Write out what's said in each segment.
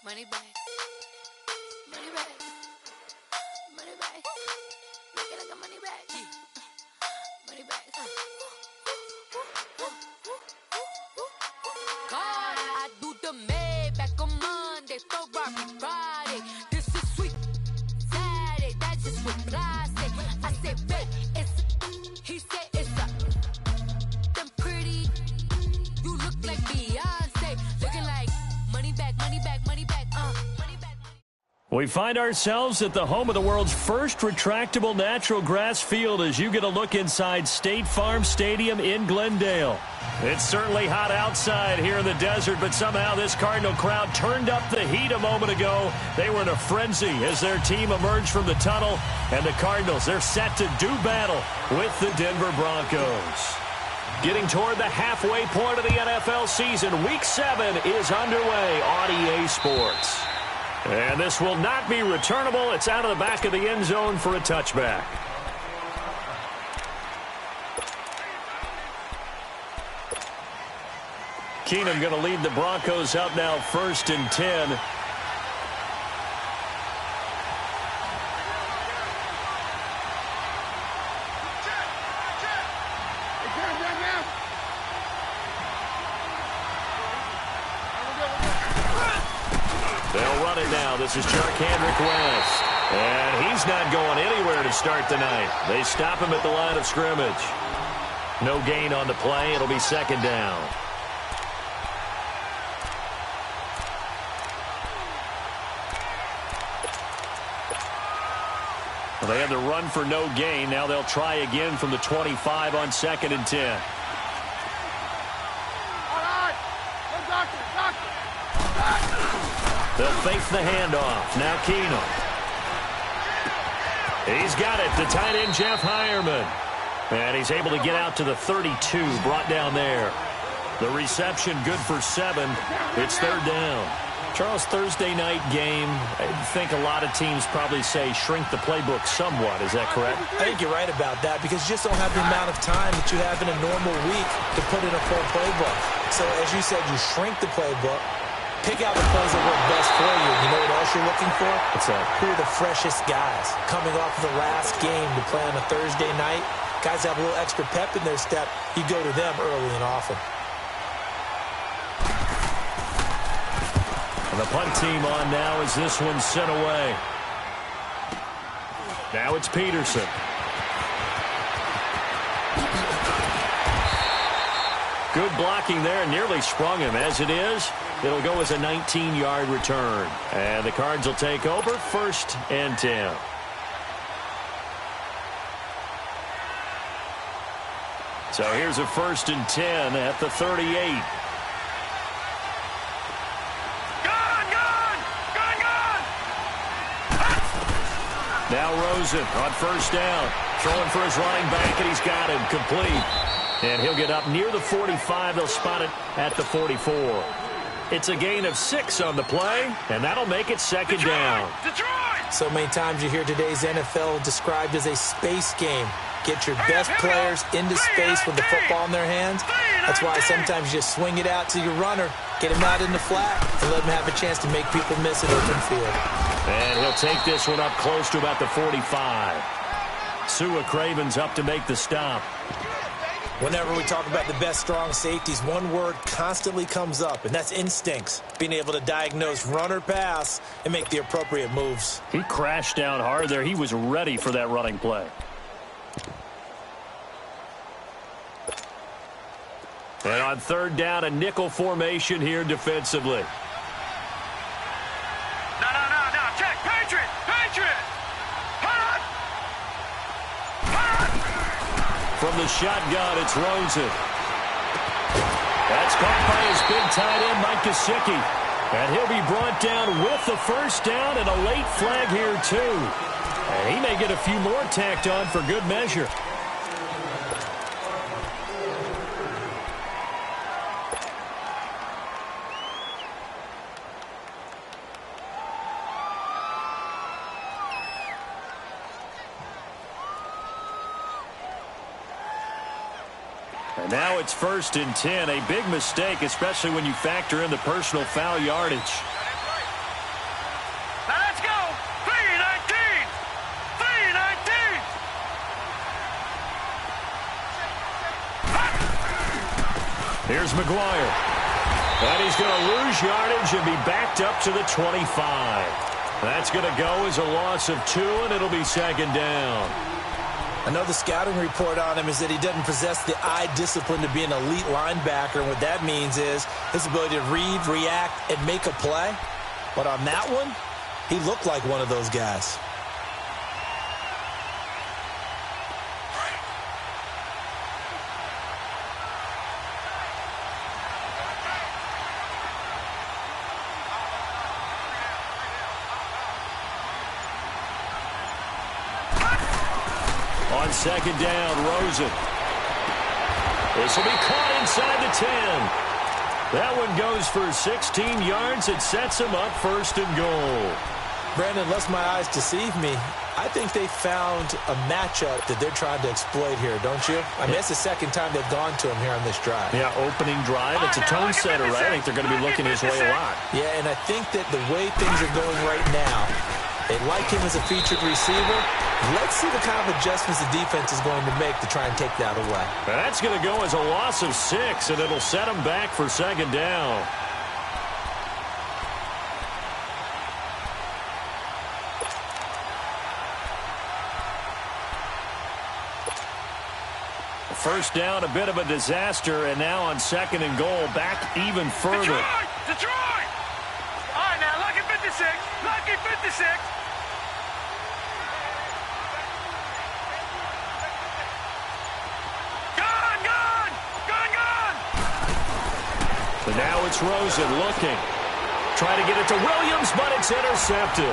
Money back. Money back. Money back. Make it like a money back. Money back. God, I do the Maybach on Monday, Ferrari Friday. This is sweet Saturday, that's just what I say. I say, babe, it's he said it's a them pretty. You look like Beyonce, looking like money back, money back, money back, money back. We find ourselves at the home of the world's first retractable natural grass field as you get a look inside State Farm Stadium in Glendale. It's certainly hot outside here in the desert, but somehow this Cardinal crowd turned up the heat a moment ago. They were in a frenzy as their team emerged from the tunnel, and the Cardinals, they're set to do battle with the Denver Broncos. Getting toward the halfway point of the NFL season, Week 7 is underway on EA Sports. And this will not be returnable. It's out of the back of the end zone for a touchback. Keenum going to lead the Broncos up now 1st and 10. They'll run it now. This is Charkandrick West. And he's not going anywhere to start the night. They stop him at the line of scrimmage. No gain on the play. It'll be 2nd down. Well, they had the run for no gain. Now they'll try again from the 25 on 2nd and 10. They'll face the handoff. Now Keenum. He's got it. The tight end, Jeff Heuerman. And he's able to get out to the 32, brought down there. The reception good for 7. It's 3rd down. Charles, Thursday night game, I think a lot of teams probably say shrink the playbook somewhat. Is that correct? I think you're right about that because you just don't have the amount of time that you have in a normal week to put in a full playbook. So as you said, you shrink the playbook, pick out the plays that work best for you. You know what else you're looking for? What's that? Who are the freshest guys coming off of the last game to play on a Thursday night? Guys have a little extra pep in their step. You go to them early and often. And the punt team on now as this one's sent away. Now it's Peterson. Good blocking there, nearly sprung him. As it is, it'll go as a 19-yard return. And the Cards will take over 1st and 10. So here's a 1st and 10 at the 38. Now Rosen on 1st down. Throwing for his running back, and he's got him complete. And he'll get up near the 45. They'll spot it at the 44. It's a gain of 6 on the play, and that'll make it 2nd down. So many times you hear today's NFL described as a space game. Get your best players into space with the football in their hands. That's why sometimes you just swing it out to your runner, get him out in the flat, and let him have a chance to make people miss an open field. And he'll take this one up close to about the 45. Sua Craven's up to make the stop. Whenever we talk about the best strong safeties, one word constantly comes up, and that's instincts. Being able to diagnose run or pass and make the appropriate moves. He crashed down hard there. He was ready for that running play. And on 3rd down, a nickel formation here defensively. From the shotgun, it's Rosen. That's caught by his big tight end, Mike Gesicki. And he'll be brought down with the 1st down and a late flag here, too. And he may get a few more tacked on for good measure. And now it's 1st and 10. A big mistake, especially when you factor in the personal foul yardage. Here's McGuire. And he's going to lose yardage and be backed up to the 25. That's going to go as a loss of 2, and it'll be second down. I know the scouting report on him is that he doesn't possess the eye discipline to be an elite linebacker. And what that means is his ability to read, react, and make a play. But on that one, he looked like one of those guys. On second down, Rosen. This will be caught inside the 10. That one goes for 16 yards. It sets him up first and goal. Brandon, lest my eyes deceive me, I think they found a matchup that they're trying to exploit here, don't you? I mean, it's the second time they've gone to him here on this drive. Yeah, opening drive. It's a tone setter, right? I think they're going to be looking his way a lot. Yeah, and I think that the way things are going right now, they like him as a featured receiver. Let's see the kind of adjustments the defense is going to make to try and take that away. That's going to go as a loss of 6, and it'll set him back for second down. First down, a bit of a disaster, and now on second and goal, back even further. Detroit! All right, now, lucky 56. Lucky 56. And now it's Rosen looking. Trying to get it to Williams, but it's intercepted.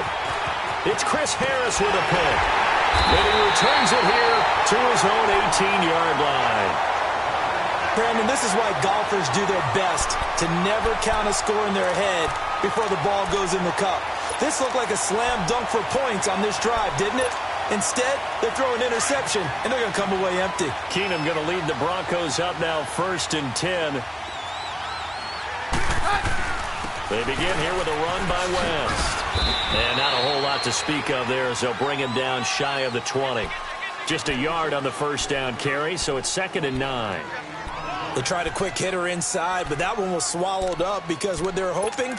It's Chris Harris with a pick. And he returns it here to his own 18-yard line. Brandon, this is why golfers do their best to never count a score in their head before the ball goes in the cup. This looked like a slam dunk for points on this drive, didn't it? Instead, they throw an interception, and they're going to come away empty. Keenum going to lead the Broncos up now first and 10. They begin here with a run by West. And not a whole lot to speak of there as they'll bring him down shy of the 20. Just a yard on the first down carry, so it's second and 9. They tried a quick hitter inside, but that one was swallowed up because what they're hoping,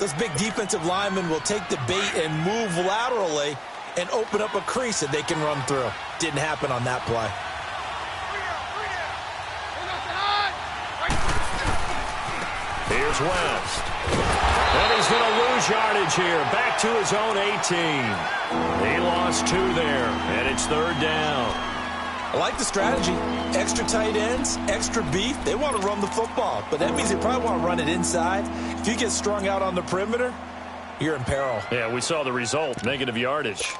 those big defensive linemen will take the bait and move laterally and open up a crease that they can run through. Didn't happen on that play. Here's West. And he's going to lose yardage here. Back to his own 18. He lost 2 there, and it's third down. I like the strategy. Extra tight ends, extra beef. They want to run the football, but that means they probably want to run it inside. If you get strung out on the perimeter, you're in peril. Yeah, we saw the result, negative yardage.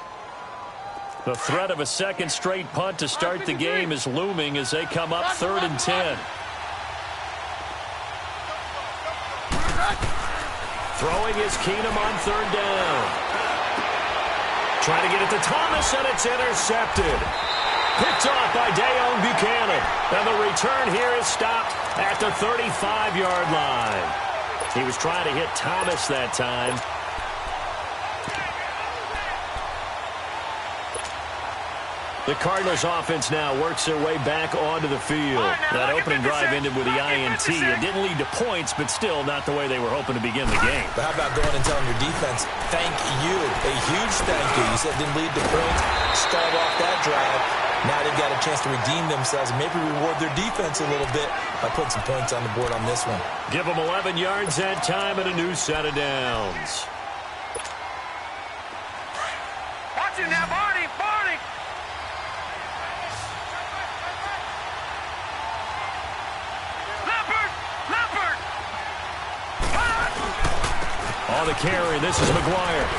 The threat of a second straight punt to start the game is looming as they come up third and 10. Throwing is Keenum on third down. Trying to get it to Thomas, and it's intercepted. Picked off by Deone Buchanan. And the return here is stopped at the 35-yard line. He was trying to hit Thomas that time. The Cardinals offense now works their way back onto the field. That opening drive ended with the INT. It didn't lead to points, but still not the way they were hoping to begin the game. But how about going and telling your defense, thank you, a huge thank you. You said it didn't lead to points. Start off that drive. Now they've got a chance to redeem themselves and maybe reward their defense a little bit by putting some points on the board on this one. Give them 11 yards that time and a new set of downs. Watch him now, Barney, Barney. Leopard. On the carry, this is McGuire.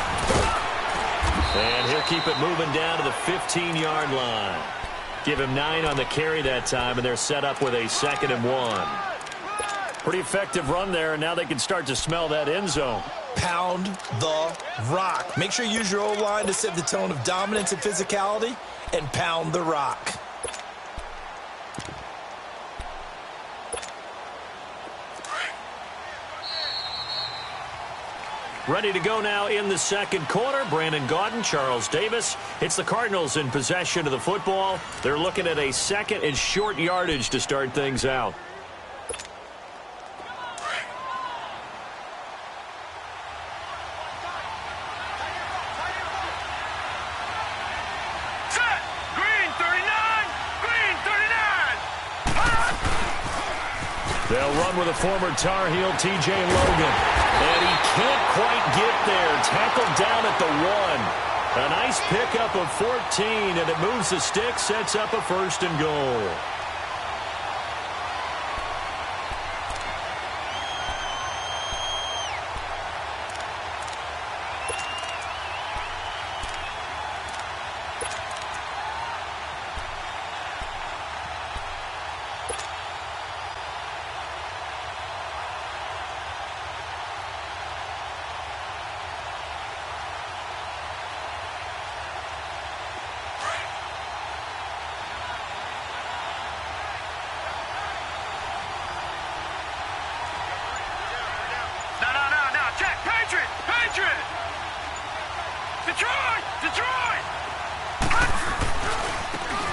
And he'll keep it moving down to the 15-yard line. Give him 9 on the carry that time, and they're set up with a second and 1. Pretty effective run there, and now they can start to smell that end zone. Pound the rock. Make sure you use your O-line to set the tone of dominance and physicality, and pound the rock. Ready to go now in the second quarter. Brandon Gaudin, Charles Davis. It's the Cardinals in possession of the football. They're looking at a second and short yardage to start things out. They'll run with a former Tar Heel, T.J. Logan. And he can't quite get there. Tackled down at the 1. A nice pickup of 14, and it moves the stick, sets up a 1st and goal.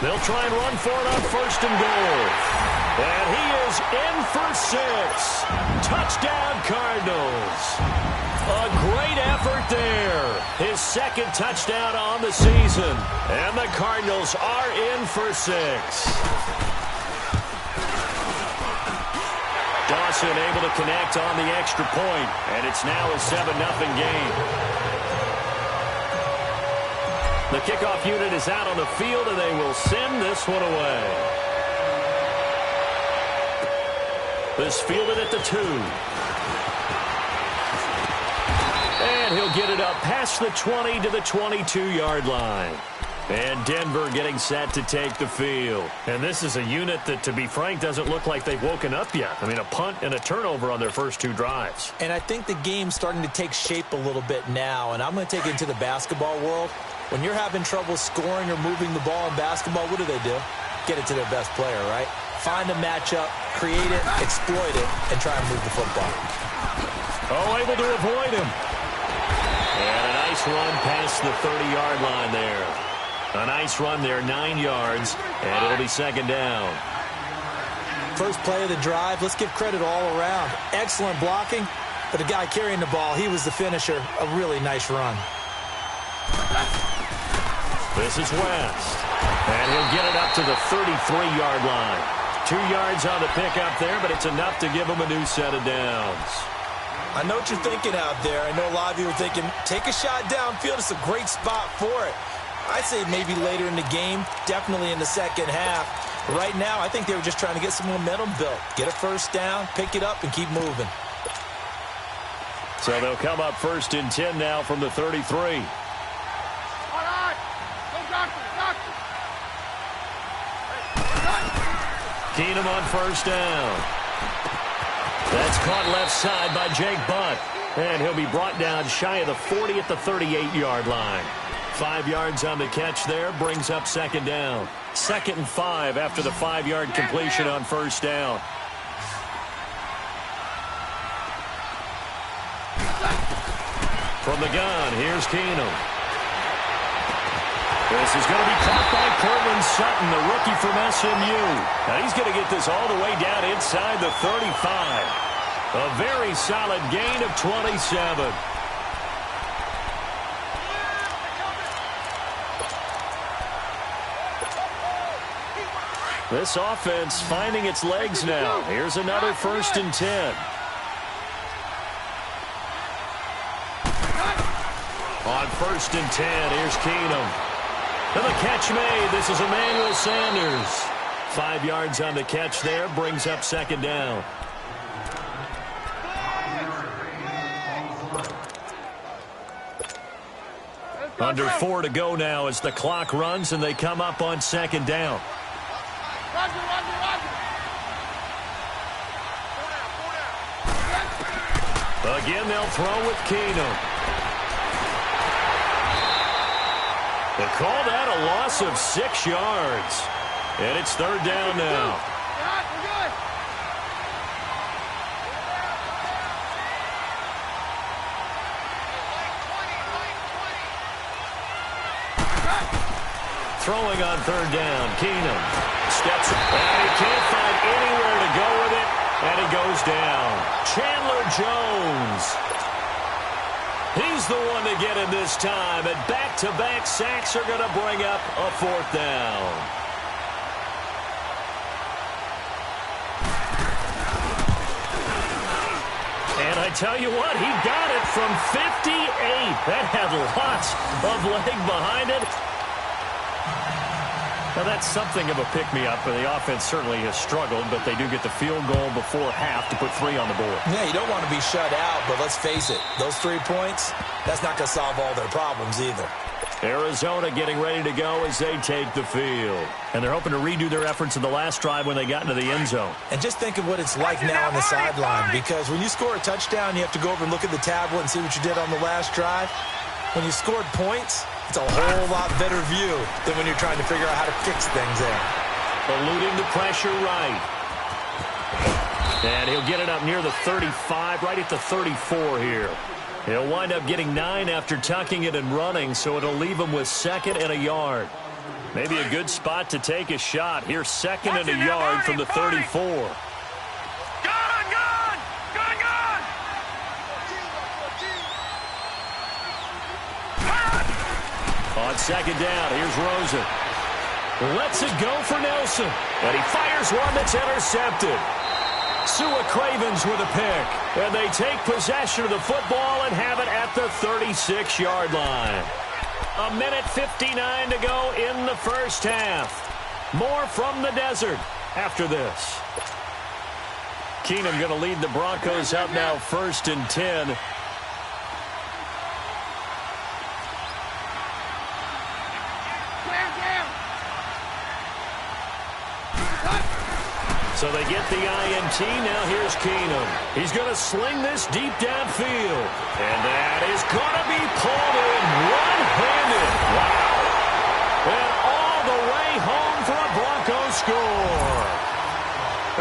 They'll try and run for it on 1st and goal. And he is in for 6. Touchdown, Cardinals. A great effort there. His 2nd touchdown on the season. And the Cardinals are in for 6. Dawson able to connect on the extra point. And it's now a 7-0 game. The kickoff unit is out on the field, and they will send this one away. This fielded at the 2. And he'll get it up past the 20 to the 22-yard line. And Denver getting set to take the field. And this is a unit that, to be frank, doesn't look like they've woken up yet. I mean, a punt and a turnover on their first 2 drives. And I think the game's starting to take shape a little bit now. And I'm going to take it into the basketball world. When you're having trouble scoring or moving the ball in basketball, what do? Get it to their best player, right? Find a matchup, create it, exploit it, and try and move the football. Oh, able to avoid him. And a nice run past the 30-yard line there. A nice run there, 9 yards, and it'll be 2nd down. First play of the drive, let's give credit all around. Excellent blocking, but the guy carrying the ball, he was the finisher. A really nice run. This is West. And he'll get it up to the 33-yard line. 2 yards on the pickup there, but it's enough to give him a new set of downs. I know what you're thinking out there. I know a lot of you are thinking, take a shot downfield. It's a great spot for it. I'd say maybe later in the game, definitely in the second half. Right now, I think they were just trying to get some momentum built. Get a 1st down, pick it up, and keep moving. So they'll come up 1st and 10 now from the 33. Keenum on 1st down. That's caught left side by Jake Butt. And he'll be brought down shy of the 40 at the 38-yard line. 5 yards on the catch there, brings up 2nd down. 2nd and 5 after the 5-yard completion on 1st down. From the gun, here's Keenum. This is going to be caught by Cortland Sutton, the rookie from SMU. Now he's going to get this all the way down inside the 35. A very solid gain of 27. This offense finding its legs now. Here's another 1st and 10. On 1st and 10, here's Keenum. And the catch made. This is Emmanuel Sanders. 5 yards on the catch there, brings up 2nd down. Under 4 to go now as the clock runs and they come up on 2nd down. Again, they'll throw with Keenum. They call that a loss of 6 yards. And it's 3rd down now. Throwing on 3rd down, Keenum steps up, and he can't find anywhere to go with it, and he goes down. Chandler Jones. He's the one to get him this time, and back-to-back sacks are going to bring up a 4th down. tell you what, he got it from 58. That had lots of leg behind it. Now, that's something of a pick-me-up, and the offense certainly has struggled, but they do get the field goal before half to put 3 on the board. Yeah, you don't want to be shut out, but let's face it, those 3 points, that's not going to solve all their problems either. Arizona getting ready to go as they take the field. And they're hoping to redo their efforts in the last drive when they got into the end zone. And just think of what it's like now on the sideline, because when you score a touchdown, you have to go over and look at the tablet and see what you did on the last drive. When you scored points, it's a whole lot better view than when you're trying to figure out how to fix things there. Eluding the pressure right. And he'll get it up near the 35, right at the 34 here. He'll wind up getting 9 after tucking it and running, so it'll leave him with 2nd and a yard. Maybe a good spot to take a shot. Here's 2nd and a yard from the 34. Gone! On 2nd down, here's Rosen. Lets it go for Nelson. And he fires one that's intercepted. Sua Cravens with a pick. And they take possession of the football and have it at the 36-yard line. 1:59 to go in the first half. More from the desert after this. Keenum going to lead the Broncos up now 1st and 10. So they get the INT. Now here's Keenum. He's going to sling this deep downfield. And that is going to be pulled in one-handed. Wow. And all the way home for a Broncos score.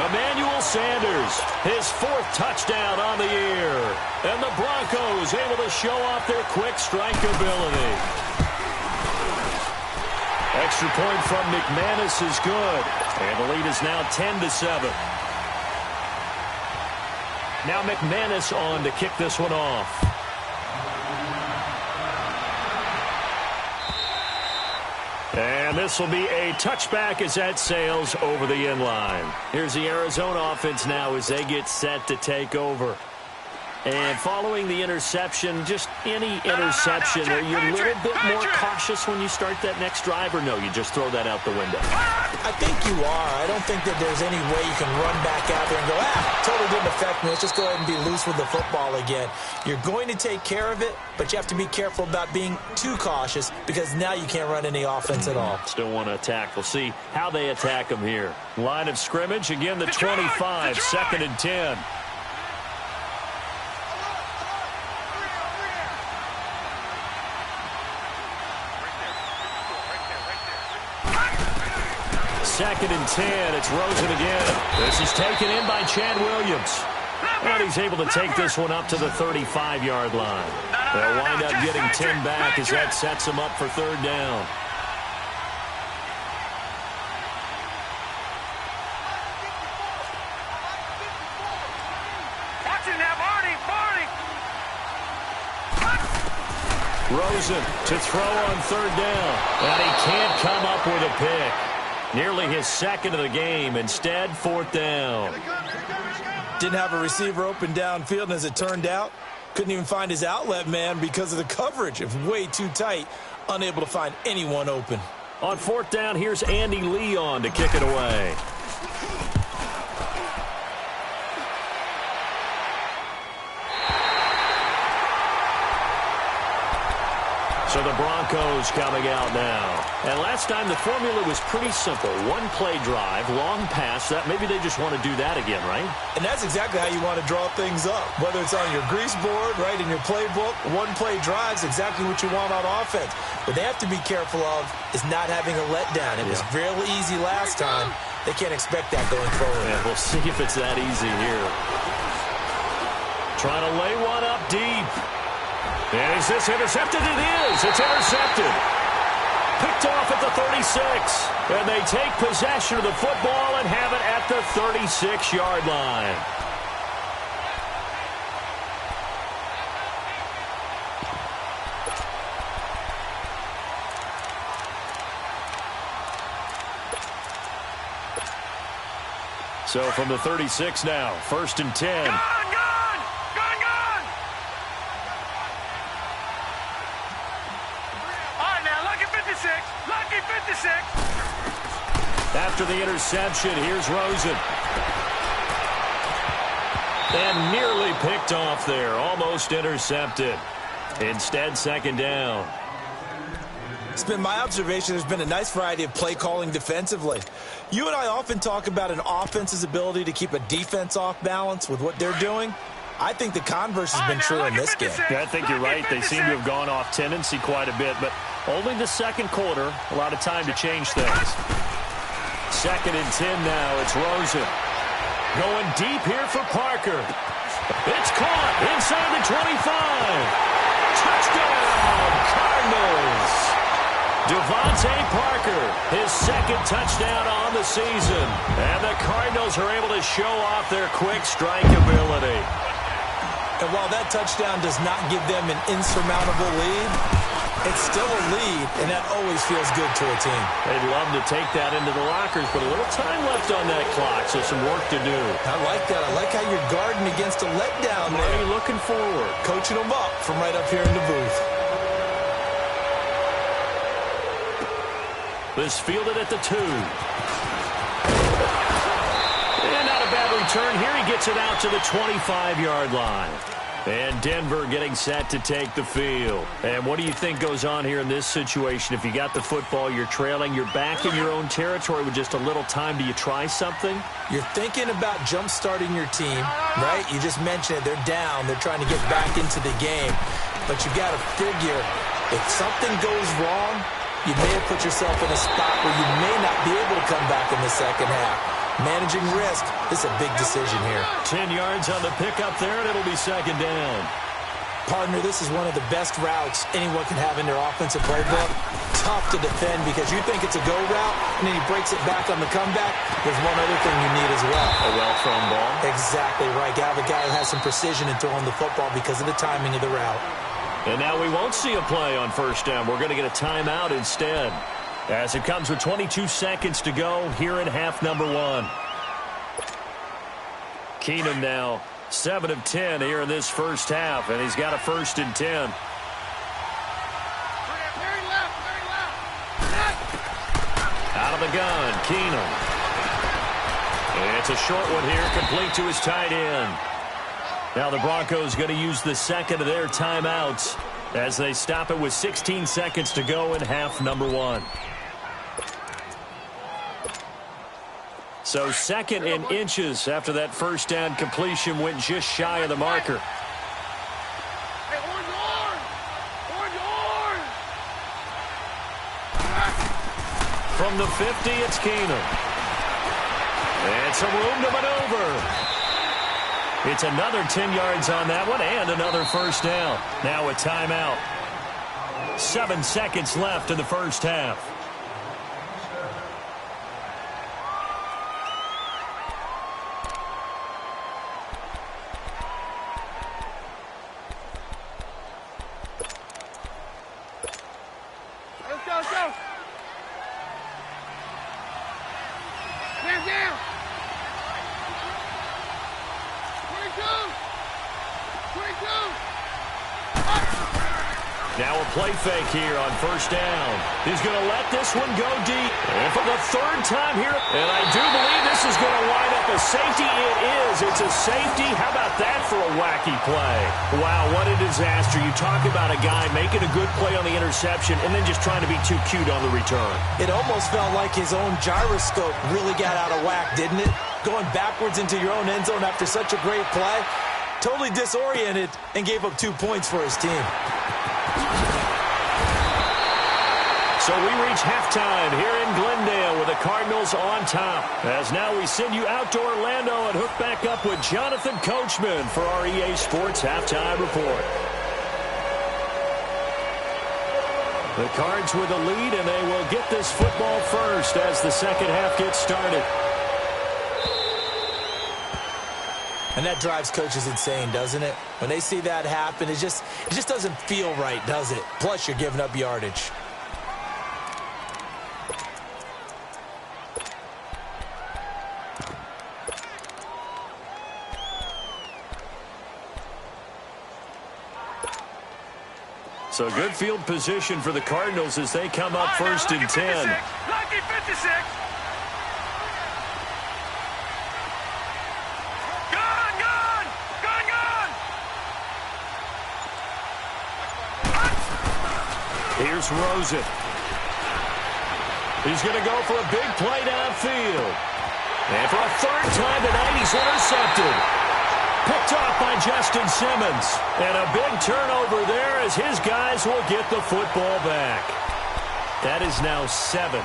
Emmanuel Sanders, his 4th touchdown on the year. And the Broncos able to show off their quick strike ability. Extra point from McManus is good. And the lead is now 10-7. Now McManus on to kick this one off. And this will be a touchback as that sails over the end line. Here's the Arizona offense now as they get set to take over. And following the interception, just any interception, are you a little bit more cautious when you start that next drive, or no, you just throw that out the window? I think you are. I don't think that there's any way you can run back out there and go, totally didn't affect me. Let's just go ahead and be loose with the football again. You're going to take care of it, but you have to be careful about being too cautious because now you can't run any offense at all. Still want to attack. We'll see how they attack them here. Line of scrimmage, again, the 25, 2nd and 10. Second and 10. It's Rosen again. This is taken in by Chad Williams. And he's able to take this one up to the 35-yard line. They'll wind up getting 10 back as that sets them up for 3rd down. Rosen to throw on 3rd down. And he can't come up with a pick. Nearly his 2nd of the game. Instead, 4th down. Didn't have a receiver open downfield, and as it turned out, couldn't even find his outlet man because of the coverage. It was way too tight. Unable to find anyone open. On 4th down, here's Andy Leon to kick it away. So the Broncos coming out now. And last time the formula was pretty simple. One play drive, long pass. That maybe they just want to do that again, right? And that's exactly how you want to draw things up. Whether it's on your grease board, right, in your playbook, one play drive is exactly what you want on offense. What they have to be careful of is not having a letdown. It was real easy last time. They can't expect that going forward. Yeah, we'll see if it's that easy here. Trying to lay one up deep. And is this intercepted? It is. It's intercepted. Picked off at the 36. And they take possession of the football and have it at the 36-yard line. So from the 36 now, 1st and 10. Gone! 56. Lucky 56. After the interception, here's Rosen. And nearly picked off there. Almost intercepted. Instead, second down. It's been my observation there's been a nice variety of play calling defensively. You and I often talk about an offense's ability to keep a defense off balance with what they're doing. I think the converse has been true in this game. Yeah, I think you're right. They seem to have gone off tendency quite a bit, but only the second quarter, a lot of time to change things. 2nd and 10 now. It's Rosen. Going deep here for Parker. It's caught inside the 25. Touchdown, Cardinals. Devontae Parker, his 2nd touchdown on the season. And the Cardinals are able to show off their quick strike ability. And while that touchdown does not give them an insurmountable lead, it's still a lead, and that always feels good to a team. They'd love to take that into the lockers, but a little time left on that clock, so some work to do. I like that. I like how you're guarding against a letdown there. Are you looking forward? Coaching them up from right up here in the booth. This fielded at the 2. And not a bad return here. He gets it out to the 25-yard line. And Denver getting set to take the field. And what do you think goes on here in this situation? If you got the football, you're trailing, you're back in your own territory with just a little time. Do you try something? You're thinking about jump-starting your team, right? You just mentioned it. They're down. They're trying to get back into the game. But you got to figure, if something goes wrong, you may have put yourself in a spot where you may not be able to come back in the second half. Managing risk, this is a big decision here. 10 yards on the pickup there, and it'll be second down. Partner, this is one of the best routes anyone can have in their offensive playbook. Tough to defend because you think it's a go route, and then he breaks it back on the comeback. There's one other thing you need as well. A well-thrown ball. Exactly right. You have a guy who has some precision in throwing the football because of the timing of the route. And now we won't see a play on first down. We're going to get a timeout instead. As it comes with 22 seconds to go here in half number 1. Keenum now 7 of 10 here in this first half, and he's got a 1st and 10. Out of the gun, Keenum. It's a short one here, complete to his tight end. Now the Broncos going to use the second of their timeouts as they stop it with 16 seconds to go in half number 1. So 2nd and inches after that first down completion went just shy of the marker. From the 50, it's Keenum. And some room to maneuver. It's another 10 yards on that one and another first down. Now a timeout. 7 seconds left in the first half. Let's go. Man down. 22. Now a play fake here on first down. He's going to let this one go deep. And for the 3rd time here, and I do believe this is going to wind up a safety. It is. It's a safety. How about that for a wacky play? Wow, what a disaster. You talk about a guy making a good play on the interception and then just trying to be too cute on the return. It almost felt like his own gyroscope really got out of whack, didn't it? Going backwards into your own end zone after such a great play. Totally disoriented and gave up 2 points for his team. So we reach halftime here in Glendale with the Cardinals on top. As now we send you out to Orlando and hook back up with Jonathan Coachman for our EA Sports Halftime Report. The Cards with the lead, and they will get this football first as the second half gets started. And that drives coaches insane, doesn't it? When they see that happen, it just doesn't feel right, does it? Plus, you're giving up yardage. So good field position for the Cardinals as they come up first and 10. Lucky 56. Here's Rosen. He's going to go for a big play downfield. And for a third time tonight, he's intercepted. Picked off by Justin Simmons. And a big turnover there as his guys will get the football back. That is now 7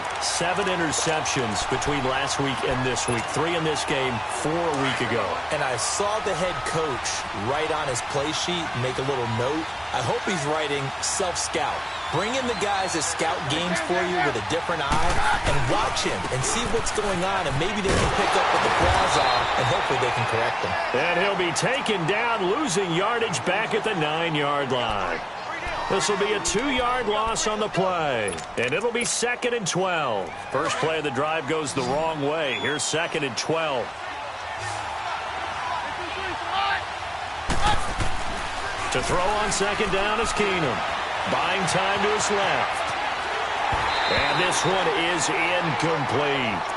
interceptions between last week and this week. 3 in this game, 4 a week ago. And I saw the head coach write on his play sheet, make a little note. I hope he's writing self-scout. Bring in the guys that scout games for you with a different eye and watch him and see what's going on, and maybe they can pick up what the flaws are, and hopefully they can correct them. And he'll be taken down, losing yardage back at the 9-yard line. This will be a 2-yard loss on the play, and it'll be 2nd and 12. First play of the drive goes the wrong way. Here's 2nd and 12. To throw on 2nd down is Keenum. Buying time to his left. And this one is incomplete.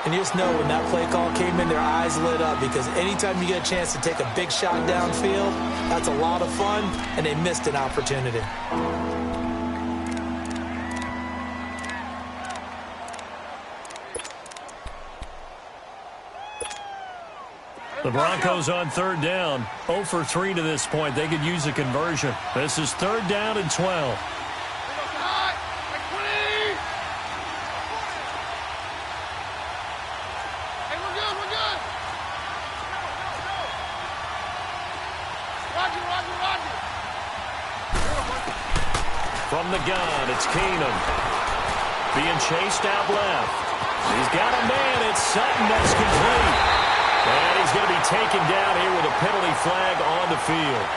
And you just know when that play call came in, their eyes lit up, because anytime you get a chance to take a big shot downfield, that's a lot of fun, and they missed an opportunity. The Broncos on 3rd down. 0 for 3 to this point. They could use a conversion. This is 3rd down and 12. From the gun, it's Keenum. Being chased out left. He's got a man. It's Sutton. That's complete. And he's going to be taken down here with a penalty flag on the field.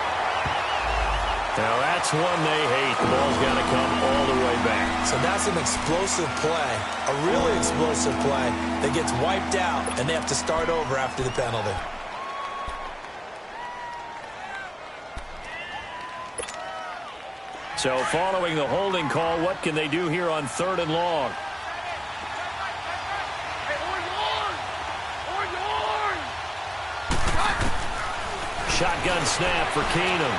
Now that's one they hate. The ball's got to come all the way back. So that's an explosive play, a really explosive play that gets wiped out, and they have to start over after the penalty. So following the holding call, what can they do here on 3rd and long? Shotgun snap for Keenum.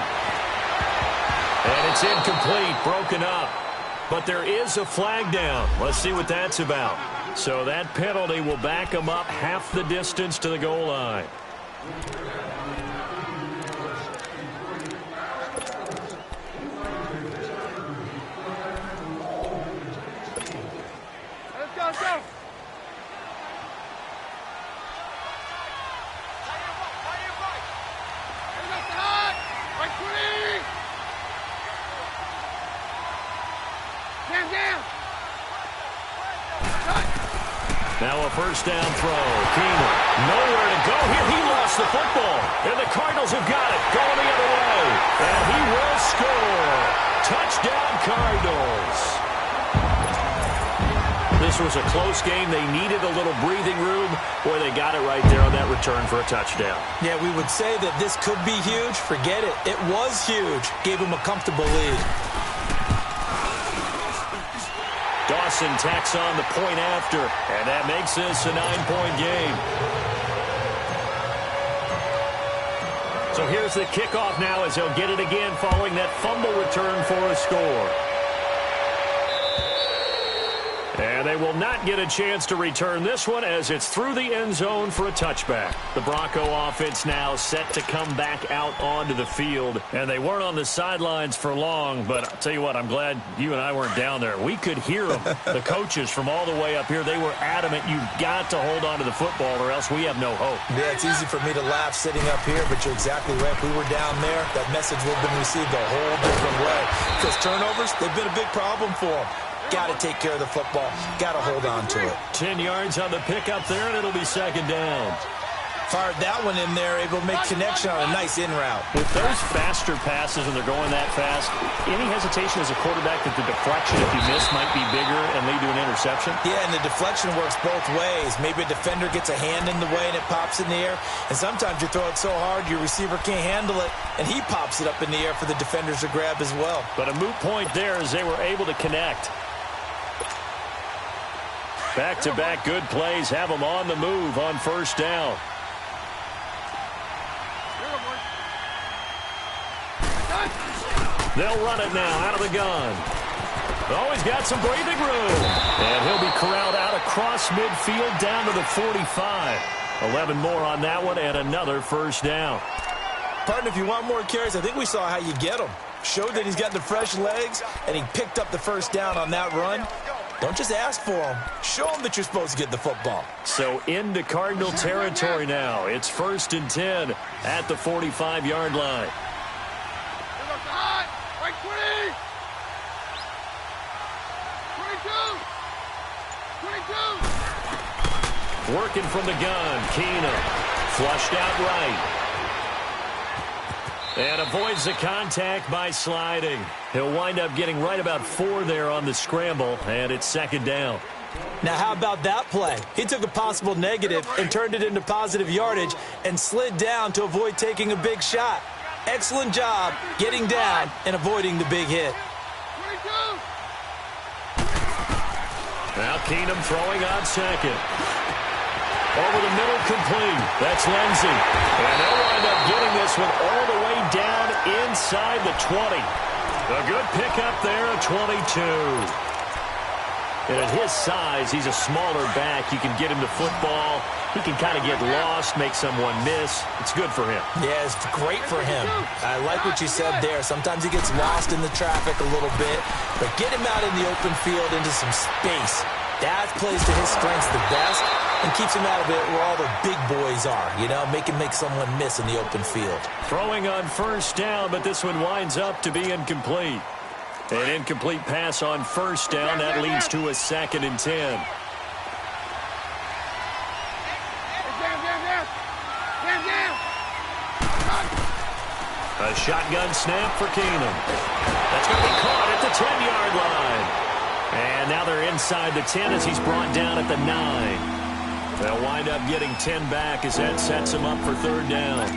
And it's incomplete, broken up. But there is a flag down. Let's see what that's about. So that penalty will back them up half the distance to the goal line. Let's go. Now a first down throw. Keenum, nowhere to go here. He lost the football. And the Cardinals have got it. Going the other way. And he will score. Touchdown, Cardinals. This was a close game. They needed a little breathing room. Boy, they got it right there on that return for a touchdown. Yeah, we would say that this could be huge. Forget it. It was huge. Gave him a comfortable lead. Dawson tacks on the point after, and that makes this a 9-point game. So here's the kickoff now as they'll get it again following that fumble return for a score. And they will not get a chance to return this one as it's through the end zone for a touchback. The Bronco offense now set to come back out onto the field. And they weren't on the sidelines for long, but I'll tell you what, I'm glad you and I weren't down there. We could hear them. The coaches from all the way up here, they were adamant, you've got to hold on to the football or else we have no hope. Yeah, it's easy for me to laugh sitting up here, but you're exactly right. If we were down there, that message would have been received a whole different way. Because turnovers, they've been a big problem for them. Got to take care of the football. Got to hold on to it. 10 yards on the pickup there, and it'll be 2nd down. Fired that one in there, able to make connection on a nice in route. With those faster passes and they're going that fast, any hesitation as a quarterback that the deflection, if you miss, might be bigger and lead to an interception? Yeah, and the deflection works both ways. Maybe a defender gets a hand in the way and it pops in the air. And sometimes you throw it so hard your receiver can't handle it, and he pops it up in the air for the defenders to grab as well. But a moot point there as they were able to connect. Back-to-back good plays have them on the move on first down. They'll run it now out of the gun. Oh, he's got some breathing room. And he'll be corralled out across midfield down to the 45. 11 more on that one and another first down. Partner, if you want more carries, I think we saw how you get them. Showed that he's got the fresh legs, and he picked up the first down on that run. Don't just ask for him. Show him that you're supposed to get the football. So into Cardinal territory now. It's 1st and 10 at the 45-yard line. Working from the gun, Keenum. Flushed out right. And avoids the contact by sliding. He'll wind up getting right about 4 there on the scramble, and it's 2nd down. Now, how about that play? He took a possible negative and turned it into positive yardage and slid down to avoid taking a big shot. Excellent job getting down and avoiding the big hit. Now Keenum throwing on 2nd. Over the middle, complete. That's Lindsey. And they'll wind up getting this one all the way down inside the 20. A good pickup there at 22. And at his size, he's a smaller back. You can get him to football. He can kind of get lost, make someone miss. It's good for him. Yeah, it's great for him. I like what you said there. Sometimes he gets lost in the traffic a little bit, but get him out in the open field into some space. That plays to his strengths the best and keeps him out of it where all the big boys are, you know, make someone miss in the open field. Throwing on first down, but this one winds up to be incomplete. An incomplete pass on first down. That leads to a 2nd and 10. A shotgun snap for Keenum. That's going to be caught at the 10-yard line. And now they're inside the 10 as he's brought down at the 9. They'll wind up getting 10 back as that sets him up for 3rd down.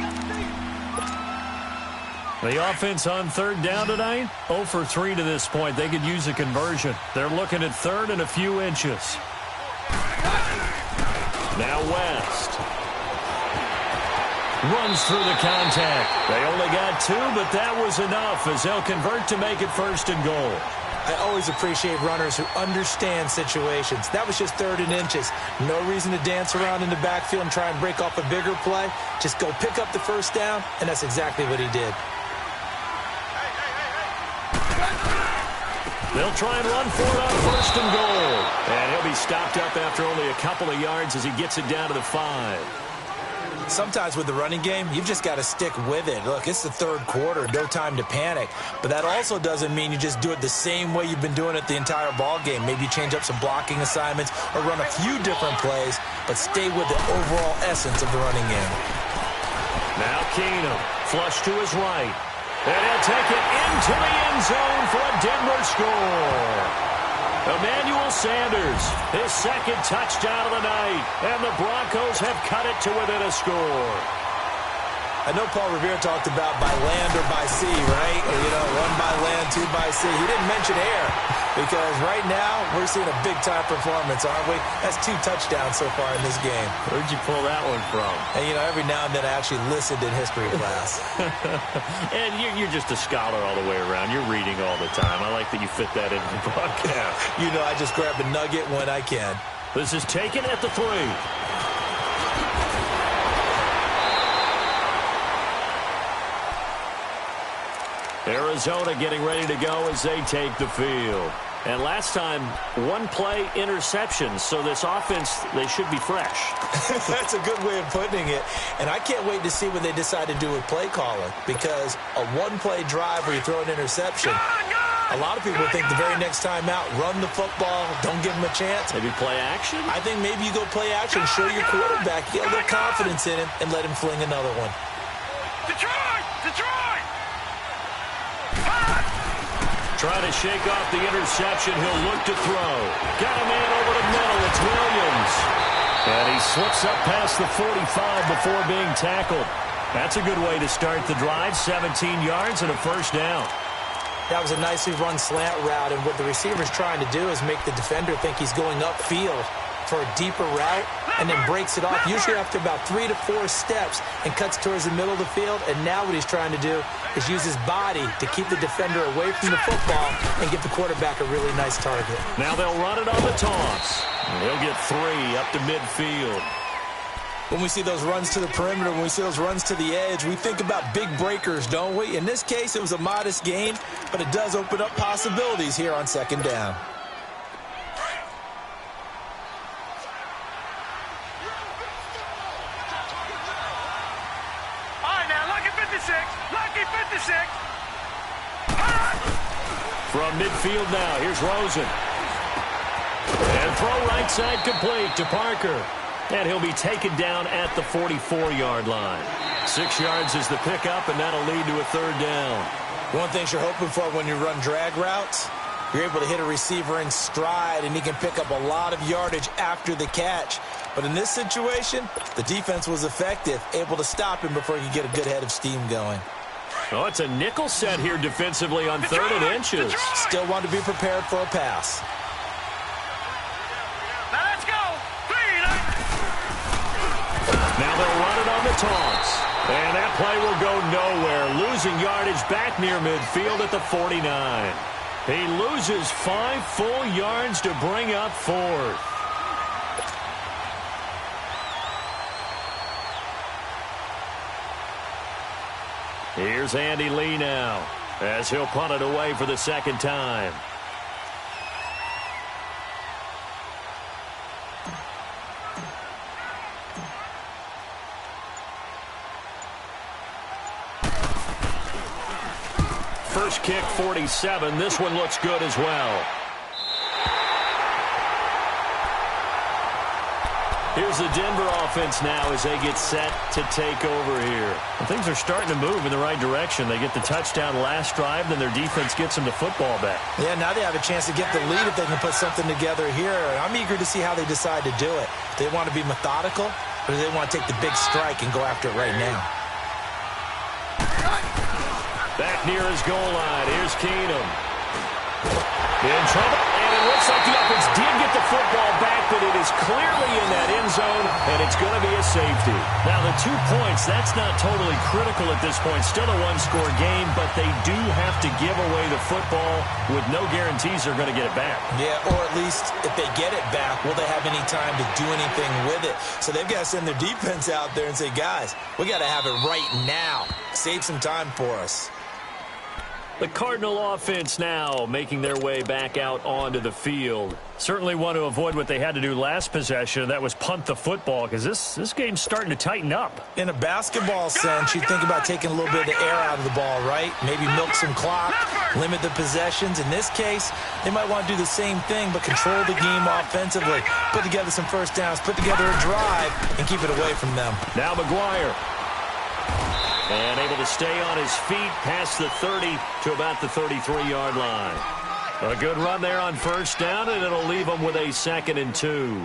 The offense on 3rd down tonight, 0 for 3 to this point. They could use a conversion. They're looking at 3rd and a few inches. Now West. Runs through the contact. They only got 2, but that was enough as they'll convert to make it 1st and goal. I always appreciate runners who understand situations. That was just 3rd and inches. No reason to dance around in the backfield and try and break off a bigger play. Just go pick up the first down, and that's exactly what he did. They'll try and run for it on 1st and goal. And he'll be stopped up after only a couple of yards as he gets it down to the 5. Sometimes with the running game, you've just got to stick with it. Look, it's the 3rd quarter, no time to panic. But that also doesn't mean you just do it the same way you've been doing it the entire ball game. Maybe change up some blocking assignments or run a few different plays, but stay with the overall essence of the running game. Now Keenum, flush to his right. And he'll take it into the end zone for a Denver score. Emmanuel Sanders, his 2nd touchdown of the night, and the Broncos have cut it to within a score. I know Paul Revere talked about by land or by sea, right? Or, you know, 1 by land, 2 by sea. He didn't mention air because right now we're seeing a big-time performance, aren't we? That's 2 touchdowns so far in this game. Where'd you pull that one from? And, you know, every now and then I actually listened in history class. And you're just a scholar all the way around. You're reading all the time. I like that you fit that into the broadcast. You know, I just grab a nugget when I can. This is taken at the 3. Arizona getting ready to go as they take the field. And last time, 1-play interception, so this offense, they should be fresh. That's a good way of putting it. And I can't wait to see what they decide to do with play calling, because a 1-play drive where you throw an interception, A lot of people think the very next time out, run the football, don't give him a chance. Maybe play action? I think maybe you go play action, show your quarterback, get a little confidence in him, and let him fling another one. Detroit! Detroit! Trying to shake off the interception. He'll look to throw. Got a man over the middle. It's Williams. And he slips up past the 45 before being tackled. That's a good way to start the drive. 17 yards and a first down. That was a nicely run slant route, and what the receiver's trying to do is make the defender think he's going upfield for a deeper route, and then breaks it off, usually after about 3 to 4 steps, and cuts towards the middle of the field. And now what he's trying to do is use his body to keep the defender away from the football and give the quarterback a really nice target. Now they'll run it on the toss. He'll get 3 up to midfield. When we see those runs to the perimeter, when we see those runs to the edge, we think about big breakers, don't we? In this case, it was a modest gain, but it does open up possibilities here on second down. All right, now, lucky 56. Lucky 56. From midfield now, here's Rosen. And throw right side complete to Parker. And he'll be taken down at the 44-yard line. 6 yards is the pickup, and that'll lead to a third down. One thing you're hoping for when you run drag routes, you're able to hit a receiver in stride, and he can pick up a lot of yardage after the catch. But in this situation, the defense was effective, able to stop him before he could get a good head of steam going. Oh, it's a nickel set here defensively on 3rd and inches. Still want to be prepared for a pass. Now they'll run it on the toss. And that play will go nowhere. Losing yardage back near midfield at the 49. He loses 5 full yards to bring up 4th. Here's Andy Lee now as he'll punt it away for the second time. First kick, 47. This one looks good as well. Here's the Denver offense now as they get set to take over here. And things are starting to move in the right direction. They get the touchdown last drive, then their defense gets them the football back. Yeah, now they have a chance to get the lead if they can put something together here. I'm eager to see how they decide to do it. Do they want to be methodical, or do they want to take the big strike and go after it right now? Back near his goal line. Here's Keenum. In trouble, and it looks like the offense did get the football back, but it is clearly in that end zone, and it's going to be a safety. Now, the 2 points, that's not totally critical at this point. Still a one-score game, but they do have to give away the football with no guarantees they're going to get it back. Yeah, or at least if they get it back, will they have any time to do anything with it? So they've got to send their defense out there and say, guys, we got to have it right now. Save some time for us. The Cardinal offense now making their way back out onto the field. Certainly want to avoid what they had to do last possession. That was punt the football, because this game's starting to tighten up. In a basketball sense, you think about taking a little bit of the air out of the ball, right? Maybe milk some clock, limit the possessions. In this case, they might want to do the same thing, but control the game offensively. Put together some first downs, put together a drive, and keep it away from them. Now McGuire. And able to stay on his feet past the 30 to about the 33-yard line. A good run there on first down, and it'll leave them with a 2nd and 2.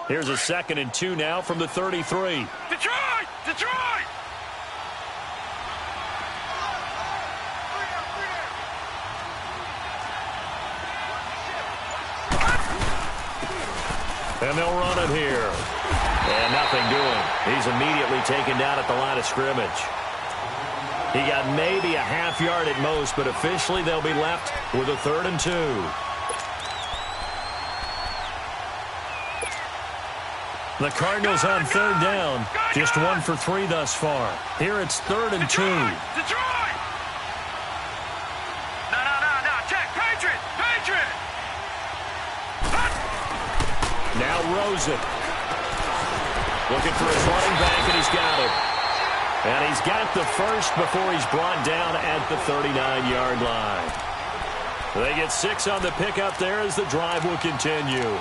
Here's a 2nd and 2 now from the 33. Detroit! Detroit! And they'll run it here. And nothing doing. He's immediately taken down at the line of scrimmage. He got maybe a half yard at most, but officially they'll be left with a 3rd and 2. The Cardinals on 3rd down. Just 1 for 3 thus far. Here it's 3rd and 2. Detroit! No. Check. Patriot! Now Rosen. Looking for his running back, and he's got it. And he's got the first before he's brought down at the 39-yard line. They get 6 on the pickup there as the drive will continue.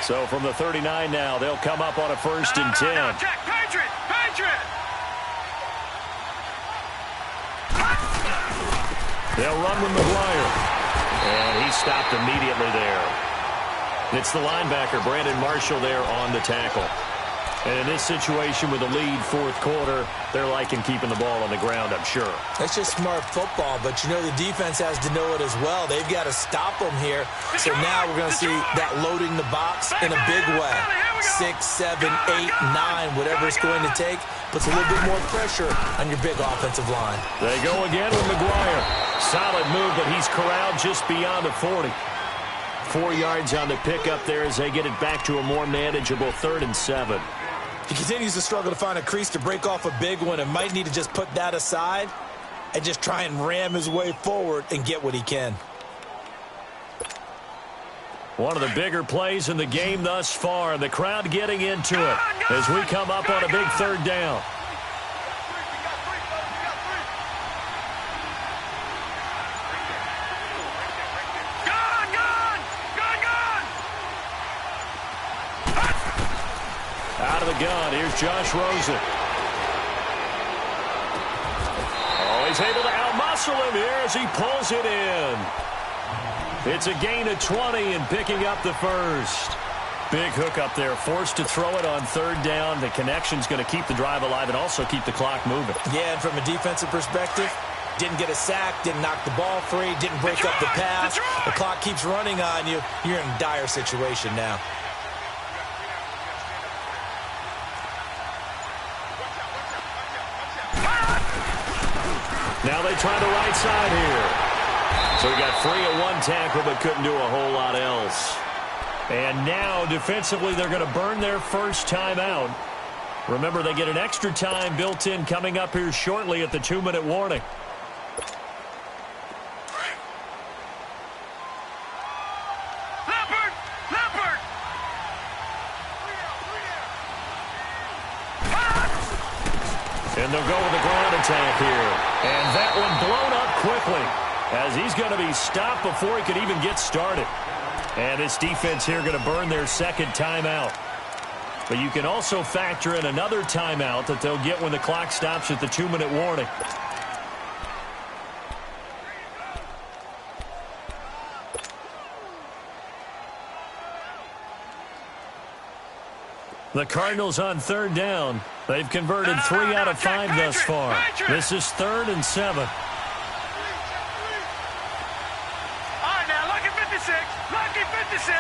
So from the 39 now, they'll come up on a 1st and 10. No, check. Patriot! They'll run with McGuire. And he's stopped immediately there. It's the linebacker, Brandon Marshall, there on the tackle. And in this situation with a lead 4th quarter, they're liking keeping the ball on the ground, I'm sure. That's just smart football, but you know the defense has to know it as well. They've got to stop them here. So now we're going to see that loading the box in a big way. 6, 7, 8, 9, whatever it's going to take, puts a little bit more pressure on your big offensive line. They go again with McGuire. Solid move, but he's corralled just beyond the 40. 4 yards on the pickup there as they get it back to a more manageable 3rd and 7. He continues to struggle to find a crease to break off a big one and might need to just put that aside and just try and ram his way forward and get what he can. One of the bigger plays in the game thus far. The crowd getting into it as we come up on a big 3rd down. Out of the gun, here's Josh Rosen. Oh, he's able to outmuscle him here as he pulls it in. It's a gain of 20 and picking up the first. Big hook up there, forced to throw it on 3rd down. The connection's going to keep the drive alive and also keep the clock moving. Yeah, and from a defensive perspective, didn't get a sack, didn't knock the ball free, didn't break up the pass. The clock keeps running on you. You're in a dire situation now. Now they try the right side here. So he got free at one tackle but couldn't do a whole lot else. And now defensively they're going to burn their first timeout. Remember, they get an extra time built in coming up here shortly at the 2-minute warning. And they'll go with the ground attack here. And that one blown up quickly as he's going to be stopped before he could even get started. And this defense here going to burn their second timeout. But you can also factor in another timeout that they'll get when the clock stops at the 2-minute warning. The Cardinals on 3rd down. They've converted 3 out of 5 thus far. This is 3rd and 7. All right, now, lucky 56. Lucky 56.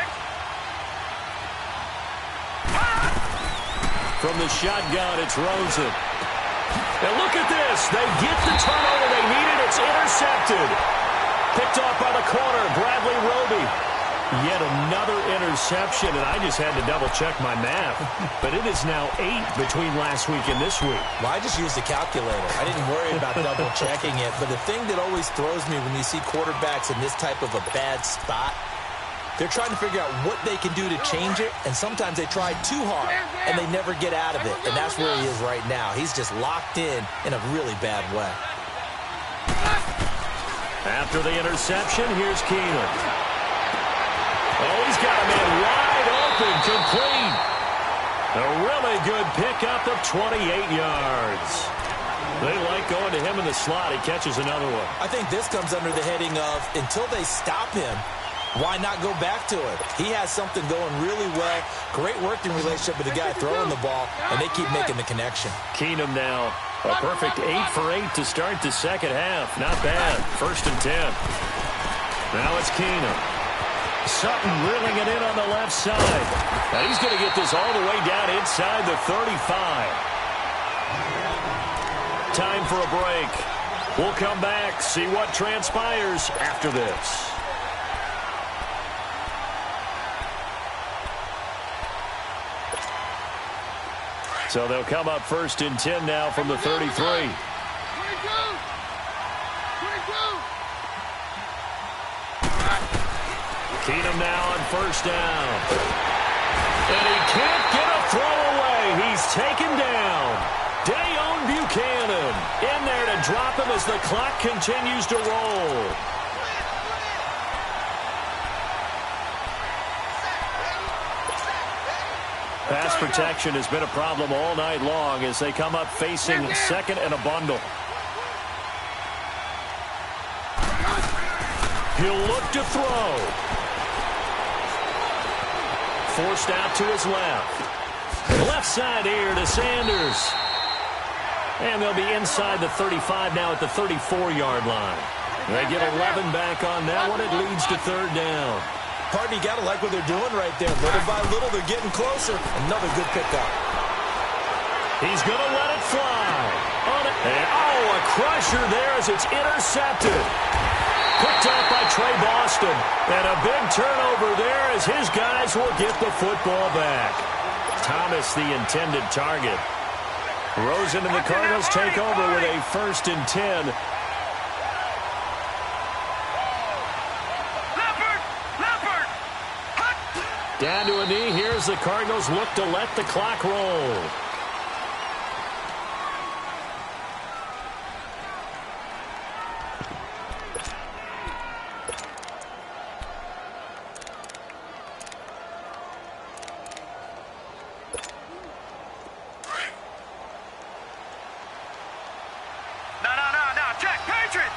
From the shotgun, it's Rosen. And look at this. They get the turnover they needed. It's intercepted. Picked off by the corner, Bradley Roby. Yet another interception, and I just had to double-check my math. But it is now 8 between last week and this week. Well, I just used the calculator. I didn't worry about double-checking it. But the thing that always throws me when you see quarterbacks in this type of a bad spot, they're trying to figure out what they can do to change it, and sometimes they try too hard, and they never get out of it. And that's where he is right now. He's just locked in a really bad way. After the interception, here's Keenan. Oh, he's got a man wide open, complete. A really good pickup of 28 yards. They like going to him in the slot. He catches another one. I think this comes under the heading of, until they stop him, why not go back to it? He has something going really well. Great working relationship with the guy throwing the ball, and they keep making the connection. Keenum now, a perfect 8 for 8 to start the second half. Not bad. 1st and 10. Now it's Keenum. Sutton reeling it in on the left side. Now he's going to get this all the way down inside the 35. Time for a break. We'll come back, see what transpires after this. So they'll come up 1st and 10 now from the 33. Keenum now on first down. And he can't get a throw away. He's taken down. Dayon Buchanan in there to drop him as the clock continues to roll. Pass protection has been a problem all night long as they come up facing second and a bundle. He'll look to throw. Forced out to his left. Left side here to Sanders. And they'll be inside the 35 now at the 34-yard line. They get 11 back on that one. It leads to third down. Partner, you got to like what they're doing right there. Little by little, they're getting closer. Another good pickup. He's going to let it fly. And, a crusher there as it's intercepted. Picked off by Trey Boston. And a big turnover there as his guys will get the football back. Thomas, the intended target. Rosen and the Cardinals take over with a 1st and 10. Down to a knee. Here's the Cardinals look to let the clock roll. No. Check. Patriot.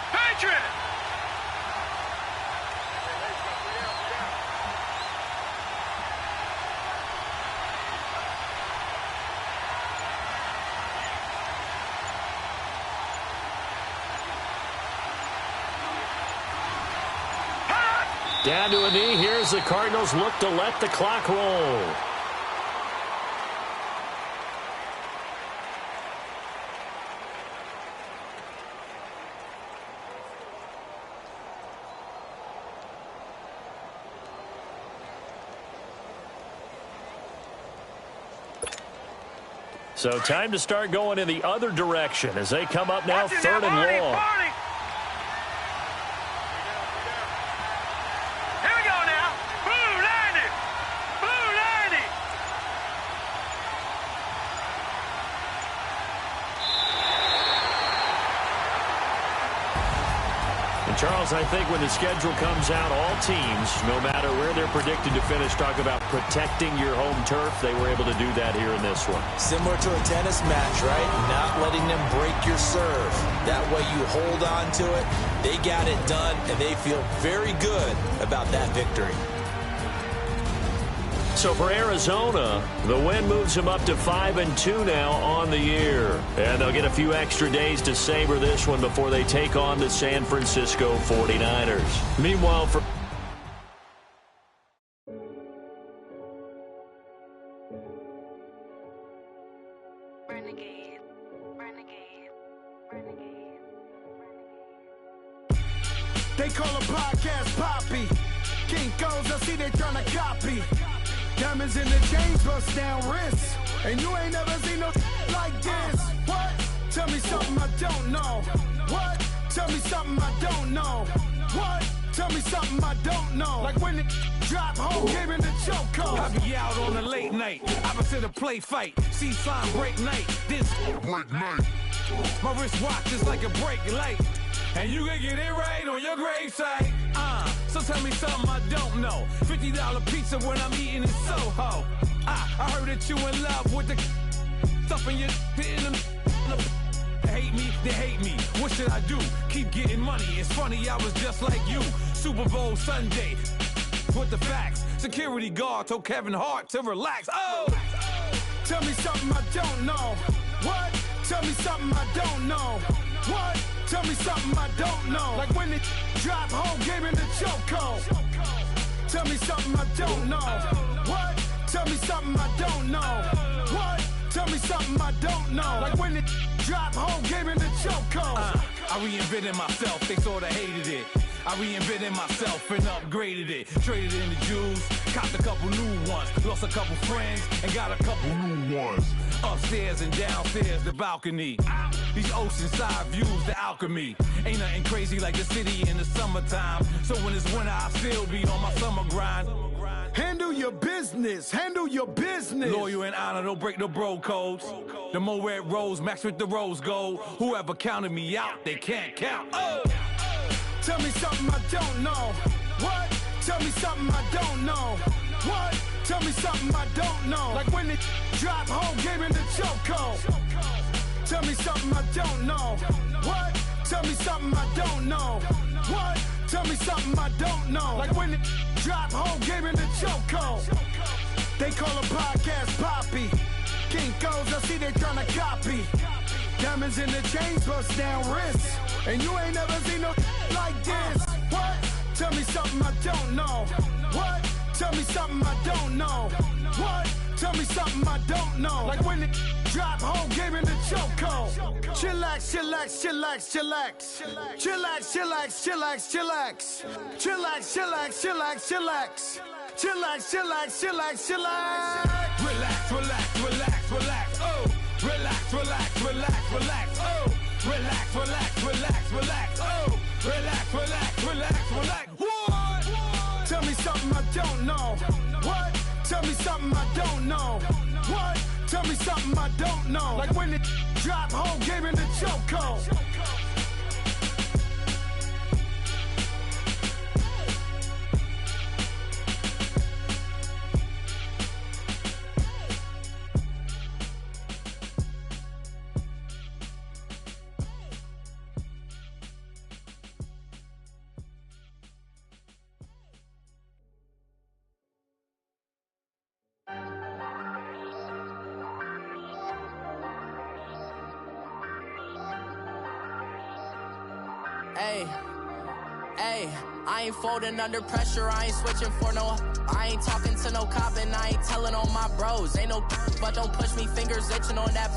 Down to a knee. Here's the Cardinals look to let the clock roll. So time to start going in the other direction as they come up now 3rd and long. Charles, I think when the schedule comes out, all teams, no matter where they're predicted to finish, talk about protecting your home turf. They were able to do that here in this one. Similar to a tennis match, right? Not letting them break your serve. That way you hold on to it. They got it done, and they feel very good about that victory. So for Arizona, the win moves them up to 5-2 now on the year. And they'll get a few extra days to savor this one before they take on the San Francisco 49ers. Meanwhile, for They call a podcast Poppy. Kinkos, I see they tryna copy. Diamonds in the chains, bust down wrists. And you ain't never seen no like this. What? Tell me something I don't know. What? Tell me something I don't know. What? Tell me something I don't know. Like when the drop home came in the chokehold. I be out on a late night. Opposite a play fight. See slime break night. This break night. My wristwatch is like a break light. And you can get it right on your gravesite. So tell me something I don't know. $50 pizza when I'm eating in Soho. I heard that you in love with the stuff in your hate me, they hate me. What should I do? Keep getting money. It's funny, I was just like you. Super Bowl Sunday. With the facts. Security guard told Kevin Hart to relax. Oh! Tell me something I don't know. What? Tell me something I don't know. What? Tell me something I don't know. Like when the drop home game in the chokehold. Tell me something I don't know. What? Tell me something I don't know. What? Tell me something I don't know. Like when the drop home game in the chokehold. I reinvented myself, they sorta hated it. I reinvented myself and upgraded it. Traded in the jewels, copped a couple new ones. Lost a couple friends and got a couple new ones. Upstairs and downstairs, the balcony. These oceanside views, the alchemy. Ain't nothing crazy like the city in the summertime. So when it's winter, I still be on my summer grind. Handle your business, handle your business. Loyal and honor, don't break the bro codes. The more red rose, max with the rose gold. Whoever counted me out, they can't count. Oh! Tell me something I don't know. What? Tell me something I don't know. What? Tell me something I don't know. Like when it drop home, game in the chokehold. Tell me something I don't know. What? Tell me something I don't know. What? Tell me something I don't know. Like when it drop home, game in the chokehold. They call a podcast Poppy. Kinkos, I see they tryna copy. Diamonds in the chains, bust down wrists. And you ain't never seen no like this. What? Tell me something I don't know. What? Tell me something I don't know. What? Tell me something I don't know. Like when it drop home, game in the chokehold. Chillax, chillax, chillax, chillax. Chillax, chillax, chillax, chillax. Chillax, chillax, chillax, chillax. Chillax, chillax, chillax, chillax. Relax, relax, relax, relax. Oh, relax, relax, relax, relax. Oh, relax, relax, relax, relax. Oh, relax, relax, relax, relax. What? Tell me something I don't know. What? Tell me something I don't know. What? Tell me something I don't know. Like when it drop home, game in the chokehold. Hey, I ain't folding under pressure, I ain't switching for no. I ain't talking to no cop and I ain't telling on my bros. Ain't no, but don't push me, fingers itching on that.